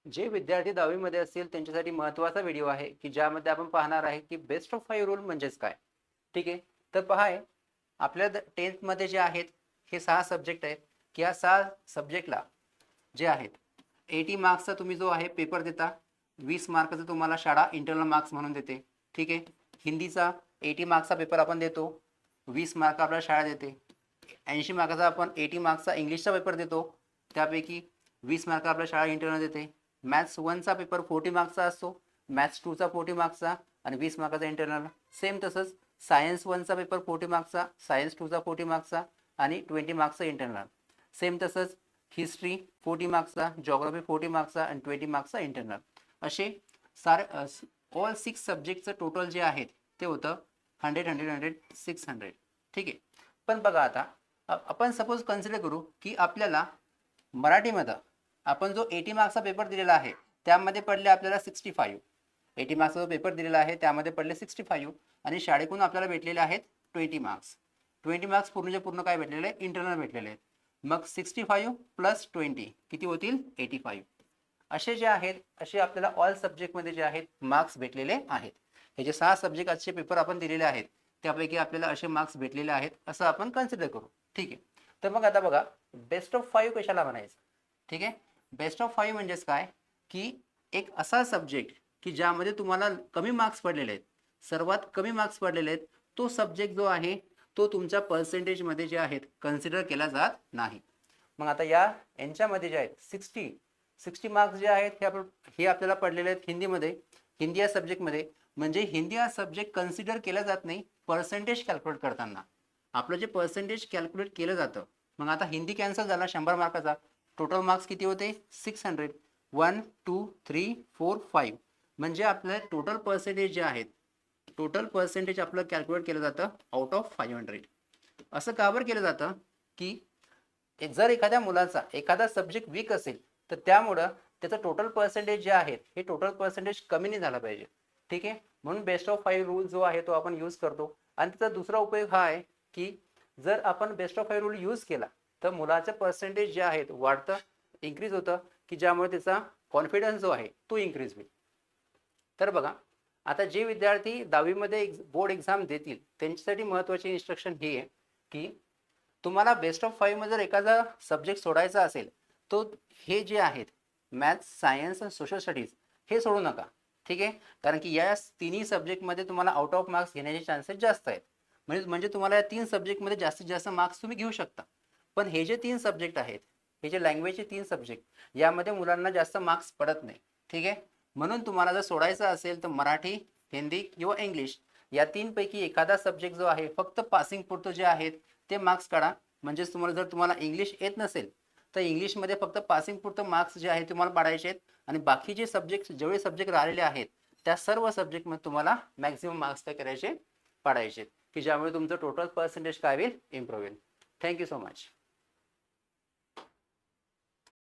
जे विद्यार्थी 10वी मध्ये असतील त्यांच्यासाठी महत्त्वाचा व्हिडिओ आहे की ज्यामध्ये आपण पाहणार आहे की बेस्ट ऑफ 5 रूल म्हणजेच काय. ठीक आहे, तर पहा आपल्या 10th मध्ये जे आहेत हे 6 सब्जेक्ट आहेत की या 6 सब्जेक्टला जे आहेत 80 मार्क्सचा तुम्ही जो आहे पेपर देता. 20 मार्काचा तुम्हाला शाळा इंटरनल मार्क्स म्हणून देते. ठीक आहे, हिंदीचा 80 मार्क्सचा पेपर आपण देतो, 20 मार्क आपल्याला शाळा देते. 80 मार्काचा आपण 80 मार्क्सचा इंग्लिशचा पेपर देतो, त्यापैकी 20 मार्क आपल्याला शाळा इंटरनल देते. मॅथ्स 1चा पेपर 40 मार्क्सचा असतो, मॅथ्स 2चा 40 मार्क्सचा आणि 20 मार्काचा इंटरनल. सेम तसंच सायन्स 1चा पेपर 40 मार्क्सचा, सायन्स 2चा 40 मार्क्सचा आणि 20 मार्क्सचा इंटरनल. सेम तसंच हिस्ट्री 40 मार्क्सचा, जॉग्राफी 40 मार्क्सचा आणि 20 मार्क्सचा इंटरनल. असे सारे ऑल 6 सब्जेक्टचं टोटल जे आहेत ते होतं 100, 600. ठीक आहे, पण बघा आता आपण सपोज कन्सिडर करू की आपल्याला मराठीमध्ये आपण जो 80 मार्क्सचा पेपर दिलेला आहे त्यामध्ये पडले आपल्याला 65. 80 मार्क्सचा जो पेपर दिलेला आहे त्यामध्ये पडले 65 आणि शाळेकडून आपल्याला भेटलेले आहेत 20 मार्क्स. 20 मार्क्स पूर्णचे पूर्ण काय भेटलेले आहे, इंटरनल भेटलेले आहेत. मग 65 प्लस 20 किती होतील, 85. असे जे आहेत असे आपल्याला ऑल सब्जेक्टमध्ये जे आहेत मार्क्स भेटलेले आहेत. हे जे 6 सब्जेक्ट आजचे पेपर आपण दिलेले आहेत त्यापैकी आपल्याला असे मार्क्स भेटलेले आहेत असं आपण कन्सिडर करू. ठीक आहे, तर मग आता बघा बेस्ट ऑफ 5 कशाला म्हणायचं. ठीक आहे, बेस्ट ऑफ 5 म्हणजेच काय की एक असा सब्जेक्ट की ज्यामध्ये तुम्हाला कमी मार्क्स पडलेले आहेत, सर्वात कमी मार्क्स पडलेले आहेत, तो सब्जेक्ट जो आहे तो तुमच्या पर्सेंटेजमध्ये जे आहेत कन्सिडर केला जात नाही. मग आता यांच्यामध्ये जे आहेत 60 मार्क्स जे आहेत हे आपल्याला पडलेले आहेत हिंदीमध्ये, हिंदी या सब्जेक्टमध्ये. म्हणजे हिंदी हा सब्जेक्ट कन्सिडर केला जात नाही पर्सेंटेज कॅल्क्युलेट करताना. आपलं जे पर्सेंटेज कॅल्क्युलेट केलं जातं, मग आता हिंदी कॅन्सल झाला 100 मार्काचा, टोटल मार्क्स किती होते 600. 1 2 3 4 5 म्हणजे आपलं टोटल पर्सेंटेज जे आहेत, टोटल पर्सेंटेज आपलं कॅल्क्युलेट केलं जातं आउट ऑफ 500. असं का बरं केलं जातं की जर एखाद्या मुलाचा एखादा सब्जेक्ट वीक असेल तर त्यामुळं त्याचं टोटल पर्सेंटेज जे आहे हे टोटल पर्सेंटेज कमी नाही झालं पाहिजे. ठीक आहे, म्हणून बेस्ट ऑफ 5 रूल जो आहे तो आपण यूज करतो. आणि त्याचा दुसरा उपयोग हा आहे की जर आपण बेस्ट ऑफ 5 रूल यूज केला तर मुलाचं पर्सेंटेज जे आहे वाढतं, इन्क्रीज होतं, की ज्यामुळे त्याचा कॉन्फिडन्स जो आहे तो इन्क्रीज होईल. तर बघा आता जे विद्यार्थी 10वी मध्ये बोर्ड एक्झाम देतील त्यांच्यासाठी महत्त्वाची इन्स्ट्रक्शन ही आहे की तुम्हाला बेस्ट ऑफ 5 मध्ये जर एखादा सब्जेक्ट सोडायचा असेल तो हे जे आहेत मॅथ्स, सायन्स आणि सोशल स्टडीज हे सोडू नका. ठीक आहे, कारण की या तिन्ही सब्जेक्टमध्ये तुम्हाला आउट ऑफ मार्क्स घेण्याचे चान्सेस जास्त आहेत. म्हणजे तुम्हाला या 3 सब्जेक्टमध्ये जास्तीत जास्त मार्क्स तुम्ही घेऊ शकता. पण हे जे 3 सब्जेक्ट आहेत, हे जे लँग्वेजचे 3 सब्जेक्ट यामध्ये मुलांना जास्त मार्क्स पडत नाही. ठीक आहे, म्हणून तुम्हाला जर सोडायचं असेल तर मराठी, हिंदी किंवा इंग्लिश या 3 पैकी एखादा सब्जेक्ट जो आहे फक्त पासिंग पुरतो जे आहेत ते मार्क्स काढा. म्हणजेच तुम्हाला इंग्लिश येत नसेल तर इंग्लिशमध्ये फक्त पासिंग पुरतं मार्क्स जे आहे तुम्हाला पाडायचे आहेत आणि बाकी जे सब्जेक्ट जेवढे सब्जेक्ट राहिलेले आहेत त्या सर्व सब्जेक्टमध्ये तुम्हाला मॅक्झिमम मार्क्स काय करायचे, पाडायचे, की ज्यामुळे तुमचं टोटल पर्सेंटेज काय होईल, इम्प्रूव्ह होईल. Thank you so much.